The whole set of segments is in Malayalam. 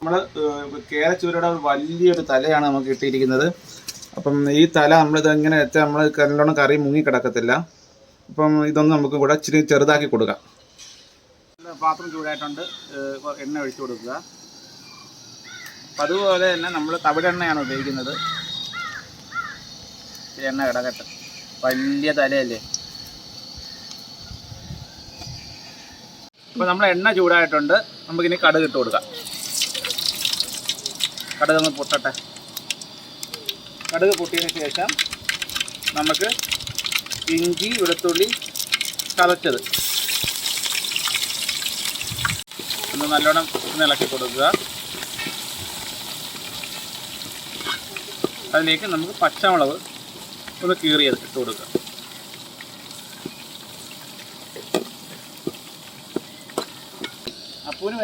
നമ്മൾ കേരച്ചൂരയുടെ വലിയൊരു തലയാണ് നമുക്ക് കിട്ടിയിരിക്കുന്നത്. അപ്പം ഈ തല നമ്മളിതെങ്ങനെ വെച്ചാൽ നമ്മൾ നല്ലോണം കറി മുങ്ങി കിടക്കത്തില്ല. അപ്പം ഇതൊന്ന് നമുക്ക് കൂടെ ഇച്ചിരി ചെറുതാക്കി കൊടുക്കാം. പാത്രം ചൂടായിട്ടുണ്ട്, എണ്ണ ഒഴിച്ചു കൊടുക്കുക. അപ്പം അതുപോലെ തന്നെ നമ്മൾ തവിടെണ്ണയാണ് ഉപയോഗിക്കുന്നത്. എണ്ണ കിടക്കട്ടെ, വലിയ തലയല്ലേ. അപ്പോൾ നമ്മൾ എണ്ണ ചൂടായിട്ടുണ്ട്, നമുക്കിനി കടുക് ഇട്ട് കൊടുക്കാം. കടുക് ഒന്ന് പൊട്ടട്ടെ. കടുക് പൊട്ടിയതിന് ശേഷം നമുക്ക് ഇഞ്ചി വെളുത്തുള്ളി ചതച്ചത് ഒന്ന് നല്ലോണം ഇളക്കി കൊടുക്കുക. അതിലേക്ക് നമുക്ക് പച്ചമുളക് ഒന്ന് കീറിയത് ഇട്ട് കൊടുക്കുക. അപ്പൂന്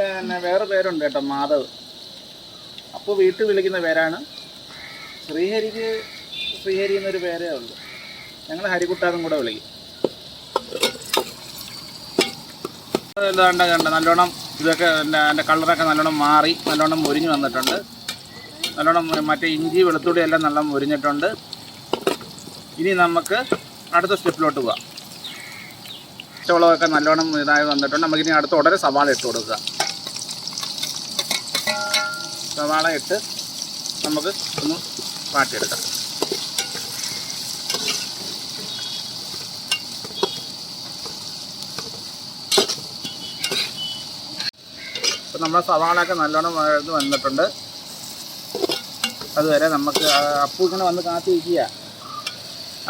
വേറെ പേരുണ്ട് കേട്ടോ, മാധവ്. അപ്പോൾ വീട്ടിൽ വിളിക്കുന്ന പേരാണ്. ശ്രീഹരി എന്നൊരു പേരേ ഉള്ളൂ. ഞങ്ങൾ ഹരികുട്ടാന്നും കൂടെ വിളിക്കും. കണ്ട നല്ലോണം ഇതൊക്കെ എൻ്റെ കളറൊക്കെ നല്ലോണം മാറി നല്ലോണം മുരിഞ്ഞ് വന്നിട്ടുണ്ട്. നല്ലോണം മറ്റേ ഇഞ്ചി വെളുത്തുള്ളി എല്ലാം നല്ല മുരിഞ്ഞിട്ടുണ്ട്. ഇനി നമുക്ക് അടുത്ത സ്റ്റെപ്പിലോട്ട് പോകാം. പച്ചമുളകൊക്കെ നല്ലോണം ഇതായി വന്നിട്ടുണ്ട്. നമുക്കിനി അടുത്ത ഉടനെ സവാള ഇട്ട് കൊടുക്കുക. സവാള ഇട്ട് നമുക്ക് ഒന്ന് വാട്ടിയെടുക്കാം. ഇപ്പം നമ്മുടെ സവാളയൊക്കെ നല്ലോണം വന്നിട്ടുണ്ട്. അതുവരെ നമുക്ക് അപ്പു ഇങ്ങനെ വന്ന് കാത്തിരിക്കുക.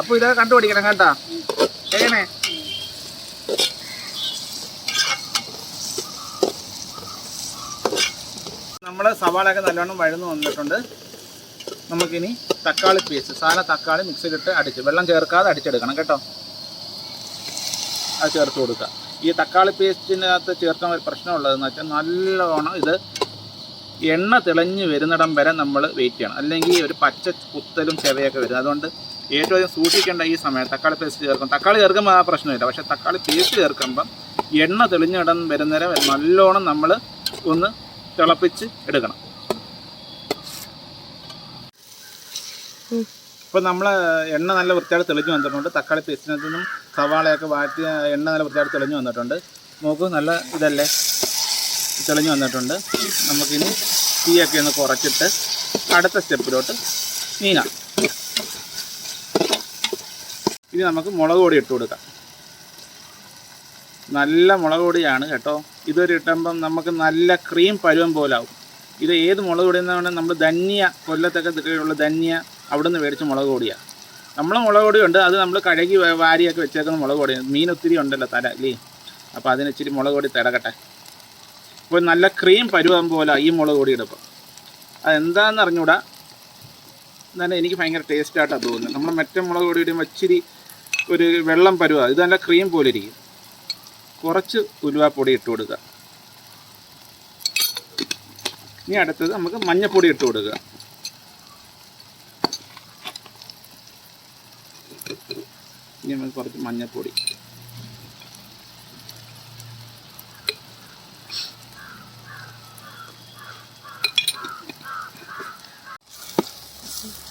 അപ്പു ഇതൊക്കെ കണ്ടുപിടിക്കണം കേട്ടോ, എങ്ങനെ. നമ്മൾ സവാളയൊക്കെ നല്ലോണം വഴന്ന് വന്നിട്ടുണ്ട്. നമുക്കിനി തക്കാളി പേസ്റ്റ്, സാധന തക്കാളി മിക്സിയിലിട്ട് അടിച്ച് വെള്ളം ചേർക്കാതെ അടിച്ചെടുക്കണം കേട്ടോ. അത് ചേർത്ത് കൊടുക്കുക. ഈ തക്കാളി പേസ്റ്റിനകത്ത് ചേർക്കാൻ ഒരു പ്രശ്നമുള്ളതെന്ന് വെച്ചാൽ നല്ലോണം ഇത് എണ്ണ തിളഞ്ഞ് വരുന്നിടം വരെ നമ്മൾ വെയിറ്റ് ചെയ്യണം. അല്ലെങ്കിൽ ഒരു പച്ച കുത്തലും ചെവയൊക്കെ വരും. അതുകൊണ്ട് ഏറ്റവും അധികം സൂക്ഷിക്കേണ്ട ഈ സമയം തക്കാളി പേസ്റ്റ് ചേർക്കും. തക്കാളി ചേർക്കുമ്പോൾ ആ പ്രശ്നമില്ല. പക്ഷേ തക്കാളി പേസ്റ്റ് ചേർക്കുമ്പം എണ്ണ തെളിഞ്ഞിടം വരുന്നേരം നല്ലോണം നമ്മൾ ഒന്ന് തിളപ്പിച്ച് എടുക്കണം. ഇപ്പോൾ നമ്മൾ എണ്ണ നല്ല വൃത്തിയായിട്ട് തെളിഞ്ഞ് വന്നിട്ടുണ്ട്. തക്കാളി പേസ്റ്റിനകത്ത് നിന്നും സവാളയൊക്കെ വാറ്റിയ എണ്ണ നല്ല വൃത്തിയായിട്ട് തെളിഞ്ഞ് വന്നിട്ടുണ്ട്. നോക്കൂ, നല്ല ഇതല്ലേ തെളിഞ്ഞ് വന്നിട്ടുണ്ട്. നമുക്കിനി തീയൊക്കെ ഒന്ന് കുറച്ചിട്ട് അടുത്ത സ്റ്റെപ്പിലോട്ട് നീങ്ങാം. ഇനി നമുക്ക് മുളക് പൊടി ഇട്ട് കൊടുക്കാം. നല്ല മുളക് പൊടിയാണ് കേട്ടോ. ഇതൊരു ഇട്ടുമ്പം നമുക്ക് നല്ല ക്രീം പരുവം പോലാവും. ഇത് ഏത് മുളക് പൊടി എന്നാണ്? നമ്മൾ ധന്യ, കൊല്ലത്തൊക്കെ ഉള്ള ധന്യ അവിടെ നിന്ന് മേടിച്ച മുളക് പൊടിയാണ്. നമ്മൾ മുളക് പൊടിയുണ്ട്, അത് നമ്മൾ കഴുകി വാരിയൊക്കെ വെച്ചേക്കുന്ന മുളക് പൊടിയാണ്. മീൻ ഒത്തിരി ഉണ്ടല്ലോ തല അല്ലേ, അപ്പോൾ അതിന് ഇച്ചിരി മുളക് പൊടി തിടകട്ടെ. അപ്പോൾ നല്ല ക്രീം പരുവം പോലെ ഈ മുളക് പൊടി ഇടുമ്പോൾ അതെന്താണെന്ന് അറിഞ്ഞൂടാ, എന്നാലും എനിക്ക് ഭയങ്കര ടേസ്റ്റായിട്ടാണ് തോന്നുന്നത്. നമ്മൾ മറ്റേ മുളക് പൊടി ഇടുമ്പോൾ ഇച്ചിരി ഒരു വെള്ളം പരുവമാണ്. ഇത് നല്ല ക്രീം പോലെ ഇരിക്കും. കുറച്ച് ഉലുവാപ്പൊടി ഇട്ട് കൊടുക്കുക. ഇനി അടുത്തത് നമുക്ക് മഞ്ഞൾപ്പൊടി ഇട്ട് കൊടുക്കുക. ഇനി നമുക്ക് കുറച്ച് മഞ്ഞൾപ്പൊടി.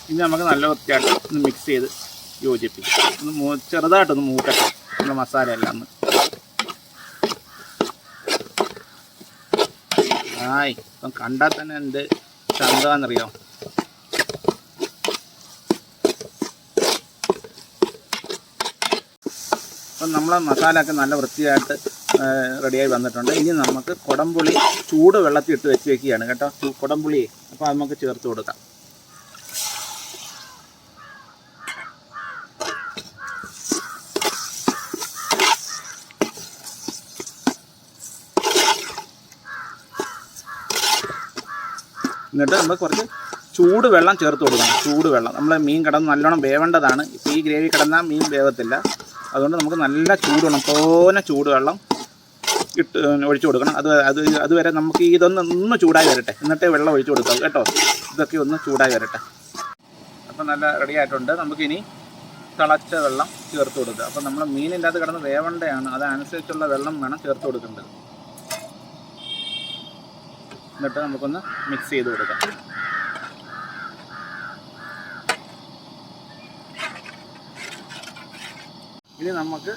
ഇനി നമുക്ക് നല്ല വൃത്തിയായിട്ട് ഒന്ന് മിക്സ് ചെയ്ത് യോജിപ്പിക്കാം. ഒന്ന് ചെറുതായിട്ടൊന്ന് മൂക്കട്ടെ നമ്മുടെ മസാല എല്ലാം ഒന്ന്. ഇപ്പം കണ്ടാൽ തന്നെ എന്ത് ചന്തമാണെന്നറിയാം. അപ്പം നമ്മളെ മസാലയൊക്കെ നല്ല വൃത്തിയായിട്ട് റെഡിയായി വന്നിട്ടുണ്ട്. ഇനി നമുക്ക് കുടംപുളി ചൂട് വെള്ളത്തിൽ ഇട്ട് വെച്ച് വെക്കുകയാണ് കേട്ടോ, കുടംപുളി. അപ്പോൾ അത് നമുക്ക് ചേർത്ത് കൊടുക്കാം. എന്നിട്ട് നമ്മൾ കുറച്ച് ചൂട് വെള്ളം ചേർത്ത് കൊടുക്കണം. ചൂട് വെള്ളം, നമ്മൾ മീൻ കിടന്ന് നല്ലോണം വേവേണ്ടതാണ്. ഇപ്പോൾ ഈ ഗ്രേവി കിടന്നാൽ മീൻ വേവത്തില്ല. അതുകൊണ്ട് നമുക്ക് നല്ല ചൂട് വേണം, തോനെ ചൂട് വെള്ളം ഇട്ട് ഒഴിച്ചു കൊടുക്കണം. അതുവരെ നമുക്ക് ഇതൊന്ന് ചൂടായി വരട്ടെ, എന്നിട്ടേ വെള്ളം ഒഴിച്ചു കൊടുക്കാം കേട്ടോ. ഇതൊക്കെ ഒന്ന് ചൂടായി വരട്ടെ. അപ്പം നല്ല റെഡി ആയിട്ടുണ്ട്. നമുക്കിനി തിളച്ച വെള്ളം ചേർത്ത് കൊടുക്കുക. അപ്പം നമ്മൾ മീനിൻ്റെ അത് കിടന്ന് വേവണ്ടയാണ്, അതനുസരിച്ചുള്ള വെള്ളം വേണം ചേർത്ത് കൊടുക്കേണ്ടത്. എന്നിട്ട് നമുക്കൊന്ന് മിക്സ് ചെയ്ത് കൊടുക്കാം. ഇനി നമുക്ക്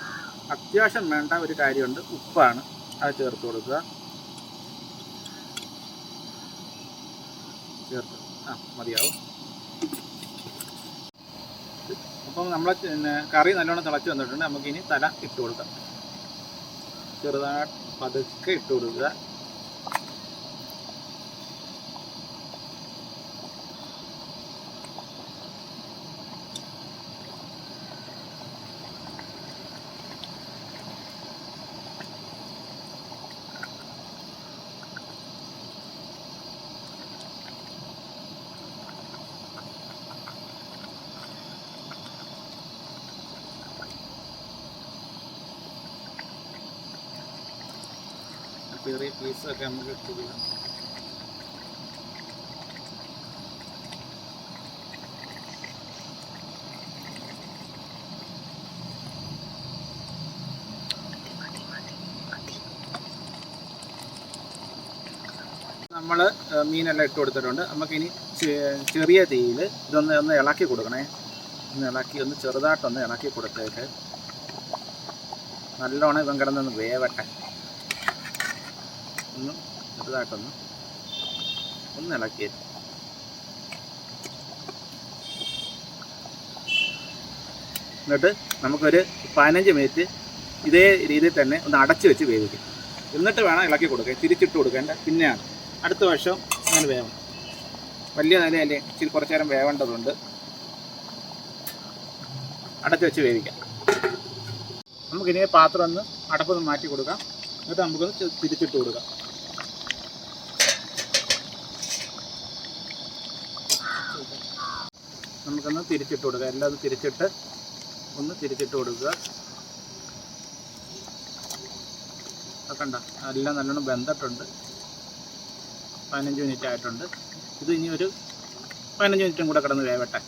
അത്യാവശ്യം വേണ്ട ഒരു കാര്യമുണ്ട്, ഉപ്പാണ്. അത് ചേർത്ത് കൊടുക്കുക. ചേർത്ത് മതിയാവും. അപ്പം നമ്മൾ കറി നല്ലോണം തിളച്ച് വന്നിട്ടുണ്ട്. നമുക്കിനി തല ഇട്ട് കൊടുക്കാം. ചെറുതായിട്ട് പതുക്കെ ഇട്ട് കൊടുക്കുക. ചെറിയ പീസൊക്കെ നമുക്ക് ഇട്ട് കൊടുക്കാം. നമ്മൾ മീനെല്ലാം ഇട്ട് കൊടുത്തിട്ടുണ്ട്. നമുക്കിനി ചെറിയ തീയിൽ ഇതൊന്ന് ഇളക്കി കൊടുക്കണേ. ഒന്ന് ചെറുതായിട്ടൊന്ന് ഇളക്കി കൊടുത്തേക്ക്. നല്ലോണം ഇവൻ കിടന്നൊന്ന് വേവട്ടെ. ചെറുതായിട്ടൊന്ന് ഇളക്കി. എന്നിട്ട് നമുക്കൊരു 15 മിനിറ്റ് ഇതേ രീതിയിൽ തന്നെ ഒന്ന് അടച്ച് വെച്ച് വേവിക്കും. എന്നിട്ട് വേണം ഇളക്കി കൊടുക്കുക. തിരിച്ചിട്ട് കൊടുക്കേണ്ട പിന്നെയാണ്. അടുത്ത വർഷം അങ്ങനെ വേവണം. വലിയ നിലയല്ലേ, ഇച്ചിരി കുറച്ച് നേരം വേവേണ്ടതുണ്ട്. അടച്ച് വെച്ച് വേവിക്കാം. നമുക്കിനി പാത്രം ഒന്ന് അടപ്പൊന്ന് മാറ്റി കൊടുക്കാം. എന്നിട്ട് നമുക്കൊന്ന് തിരിച്ചിട്ട് കൊടുക്കാം. നമുക്കൊന്ന് തിരിച്ചിട്ട് കൊടുക്കാം. എല്ലാം ഒന്ന് തിരിച്ചിട്ട് കൊടുക്കുക. കണ്ട എല്ലാം നല്ലോണം വെന്തിട്ടുണ്ട്. 15 മിനിറ്റ് ആയിട്ടുണ്ട്. ഇത് ഇനി ഒരു 15 മിനിറ്റും കൂടെ കിടന്ന് വേവട്ടെ.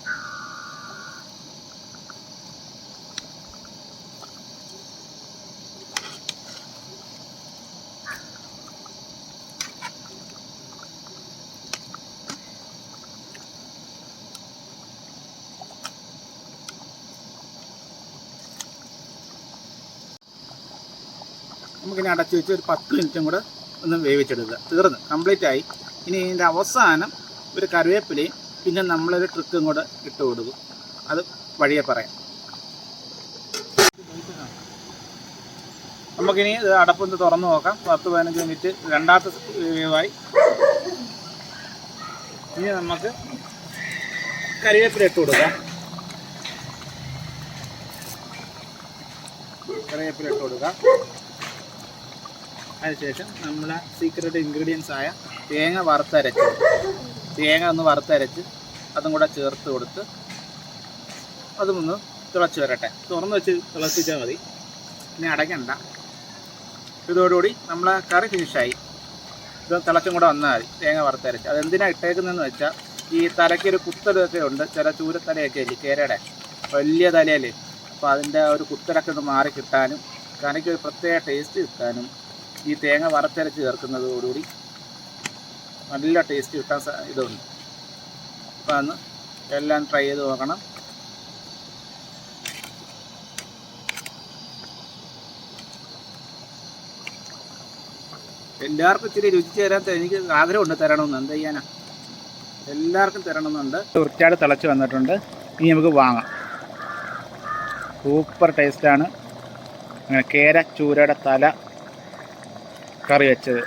നമുക്കിനി അടച്ചു വെച്ച് ഒരു 10 മിനിറ്റും കൂടെ ഒന്ന് വേവിച്ചെടുക്കുക. തീർന്ന് കംപ്ലീറ്റ് ആയി. ഇനി ഇതിൻ്റെ അവസാനം ഒരു കറിവേപ്പിലയും പിന്നെ നമ്മളൊരു ട്രിക്കും കൂടെ ഇട്ട് കൊടുക്കും. അത് വഴിയെ പറയാം. നമുക്കിനി ഇത് അടപ്പൊന്ന് തുറന്ന് നോക്കാം. 10-15 മിനിറ്റ് രണ്ടാമത്തെ വേവായി. ഇനി നമുക്ക് കറിവേപ്പില ഇട്ട് കൊടുക്കാം. അതിനുശേഷം നമ്മളെ സീക്രട്ട് ഇൻഗ്രീഡിയൻസ് ആയ തേങ്ങ ഒന്ന് വറുത്തരച്ച് അതും കൂടെ ചേർത്ത് കൊടുത്ത് അതുമൊന്ന് തിളച്ച് വരട്ടെ. തുറന്ന് വെച്ച് തിളപ്പിച്ചാൽ മതി. ഇനി അടയ്ക്കണ്ട. ഇതോടുകൂടി നമ്മളെ കറി ഫിനിഷായി. ഇത് തിളച്ചും കൂടെ വന്നാൽ മതി. തേങ്ങ വറുത്തരച്ച് അതെന്തിനാണ് ഇട്ടേക്കുന്നതെന്ന് വെച്ചാൽ ഈ തലയ്ക്കൊരു കുത്തലൊക്കെ ഉണ്ട്. ചില ചൂരത്തലയൊക്കെ അല്ലേ, കേരയുടെ വലിയ തലയല്ലേ. അപ്പോൾ അതിൻ്റെ ഒരു കുത്തലൊക്കെ ഒന്ന് മാറി കിട്ടാനും കറിക്കൊരു പ്രത്യേക ടേസ്റ്റ് കിട്ടാനും ഈ തേങ്ങ വറുത്തരച്ച് ചേർക്കുന്നതോടുകൂടി നല്ല ടേസ്റ്റ് കിട്ടാൻ ഇതുണ്ട്. അപ്പോൾ അന്ന് എല്ലാം ട്രൈ ചെയ്ത് നോക്കണം. എല്ലാവർക്കും ഇച്ചിരി രുചിച്ച് തരാൻ എനിക്ക് ആഗ്രഹമുണ്ട്. തരണമെന്ന് എന്ത് ചെയ്യാനാ, എല്ലാവർക്കും തരണമെന്നുണ്ട്. വൃത്തിയായിട്ട് തിളച്ച് വന്നിട്ടുണ്ട്. ഇനി നമുക്ക് വാങ്ങാം. സൂപ്പർ ടേസ്റ്റാണ്. അങ്ങനെ കേര ചൂരയുടെ തല കറി വെച്ചത്.